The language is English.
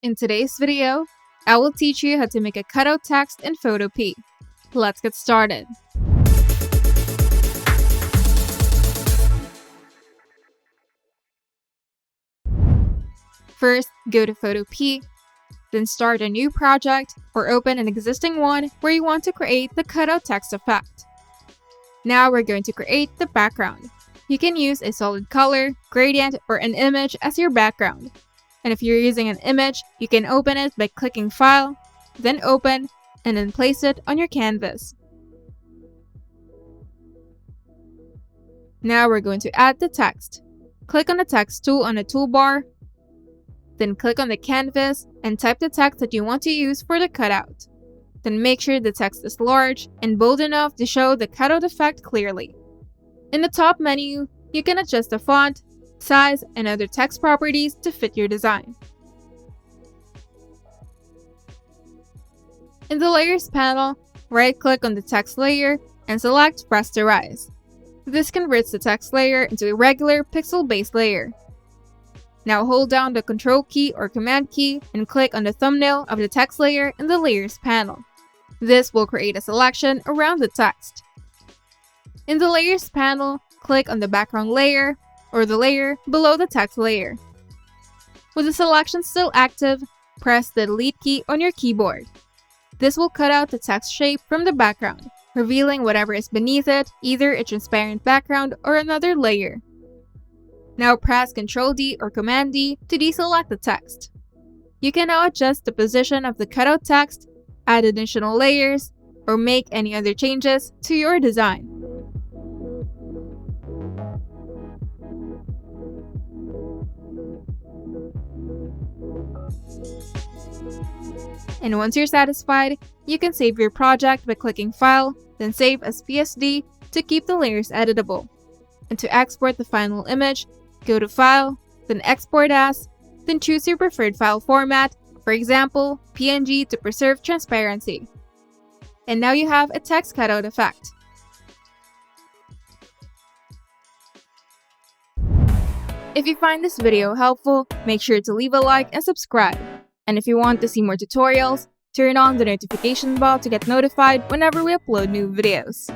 In today's video, I will teach you how to make a cutout text in Photopea. Let's get started. First, go to Photopea, then start a new project or open an existing one where you want to create the cutout text effect. Now we're going to create the background. You can use a solid color, gradient, or an image as your background. And if you're using an image, you can open it by clicking File, then Open, and then place it on your canvas. Now we're going to add the text. Click on the text tool on the toolbar, then click on the canvas and type the text that you want to use for the cutout. Then make sure the text is large and bold enough to show the cutout effect clearly. In the top menu, you can adjust the font, size, and other text properties to fit your design. In the Layers panel, right-click on the text layer and select Rasterize. This converts the text layer into a regular pixel-based layer. Now hold down the Control key or Command key and click on the thumbnail of the text layer in the Layers panel. This will create a selection around the text. In the Layers panel, click on the background layer or the layer below the text layer. With the selection still active, press the Delete key on your keyboard. This will cut out the text shape from the background, revealing whatever is beneath it, either a transparent background or another layer. Now press Ctrl D or Command D to deselect the text. You can now adjust the position of the cutout text, add additional layers, or make any other changes to your design. And once you're satisfied, you can save your project by clicking File, then Save as PSD to keep the layers editable. And to export the final image, go to File, then Export As, then choose your preferred file format, for example, PNG to preserve transparency. And now you have a text cutout effect. If you find this video helpful, make sure to leave a like and subscribe. And if you want to see more tutorials, turn on the notification bell to get notified whenever we upload new videos.